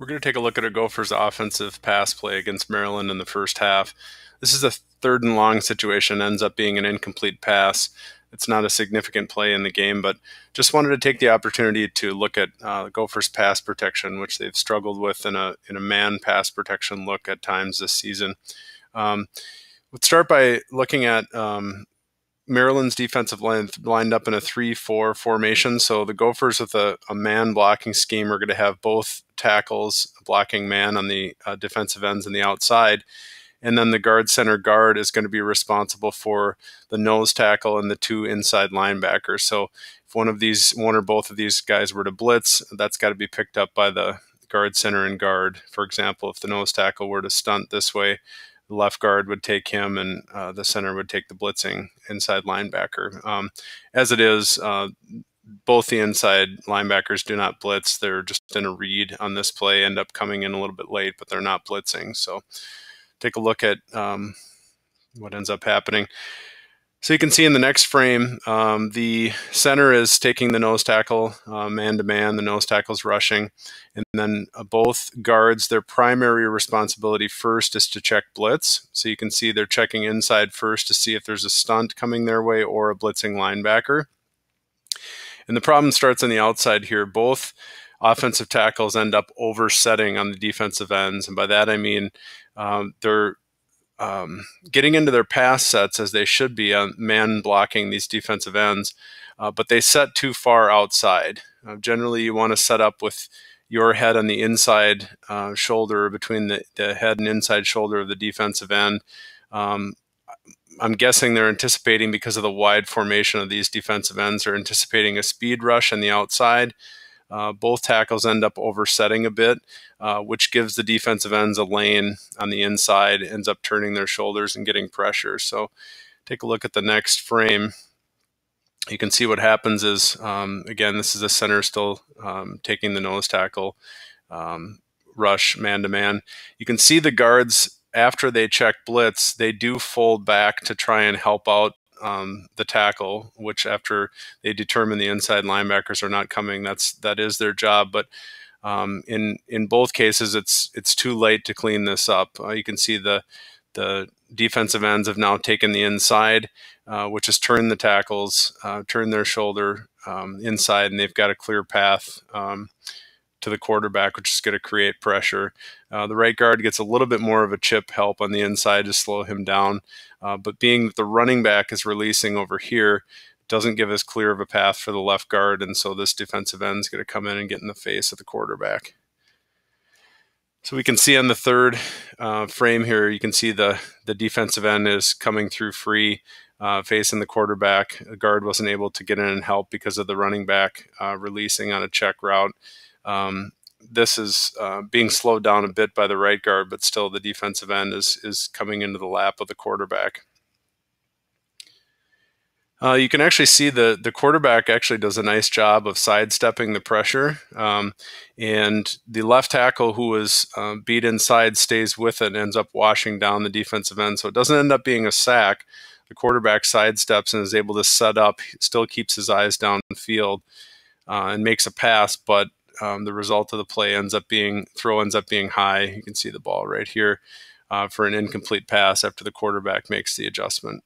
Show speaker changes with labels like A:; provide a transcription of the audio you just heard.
A: We're going to take a look at a Gophers offensive pass play against Maryland in the first half. This is a 3rd and long situation, ends up being an incomplete pass. It's not a significant play in the game, but just wanted to take the opportunity to look at Gophers pass protection, which they've struggled with in a man pass protection look at times this season. Let's start by looking at Maryland's defensive line lined up in a 3-4 formation. So the Gophers with a man blocking scheme are going to have both tackles blocking man on the defensive ends and the outside. And then the guard center guard is going to be responsible for the nose tackle and the 2 inside linebackers. So if one or both of these guys were to blitz, that's got to be picked up by the guard center and guard. For example, if the nose tackle were to stunt this way, the left guard would take him, and the center would take the blitzing inside linebacker. As it is, both the inside linebackers do not blitz. They're just in a read on this play, end up coming in a little bit late, but they're not blitzing. So take a look at what ends up happening. So you can see in the next frame, the center is taking the nose tackle man-to-man. The nose tackle's rushing. And then both guards, their primary responsibility first is to check blitz. So you can see they're checking inside first to see if there's a stunt coming their way or a blitzing linebacker. And the problem starts on the outside here. Both offensive tackles end up oversetting on the defensive ends. And by that I mean they're getting into their pass sets as they should be on man blocking these defensive ends, but they set too far outside. Generally, you want to set up with your head on the inside shoulder, between the head and inside shoulder of the defensive end. I'm guessing they're anticipating, because of the wide formation of these defensive ends, they're anticipating a speed rush on the outside. Both tackles end up oversetting a bit, which gives the defensive ends a lane on the inside, ends up turning their shoulders and getting pressure. So take a look at the next frame. You can see what happens is, again, this is the center still taking the nose tackle rush man-to-man. You can see the guards, after they check blitz, they do fold back to try and help out the tackle, which after they determine the inside linebackers are not coming, that is their job. But in both cases, it's too late to clean this up. You can see the defensive ends have now taken the inside, which has turned the tackles, turned their shoulder inside, and they've got a clear path to the quarterback, which is going to create pressure. The right guard gets a little bit more of a chip help on the inside to slow him down, but being that the running back is releasing over here, doesn't give as clear of a path for the left guard, and so this defensive end is going to come in and get in the face of the quarterback. So we can see on the third frame here, you can see the defensive end is coming through free, facing the quarterback. The guard wasn't able to get in and help because of the running back releasing on a check route. This is being slowed down a bit by the right guard, but still the defensive end is coming into the lap of the quarterback. You can actually see the quarterback actually does a nice job of sidestepping the pressure, and the left tackle, who was beat inside, stays with it and ends up washing down the defensive end. So it doesn't end up being a sack. The quarterback sidesteps and is able to set up, still keeps his eyes downfield, and makes a pass, but the result of the play ends up being high. You can see the ball right here for an incomplete pass after the quarterback makes the adjustment.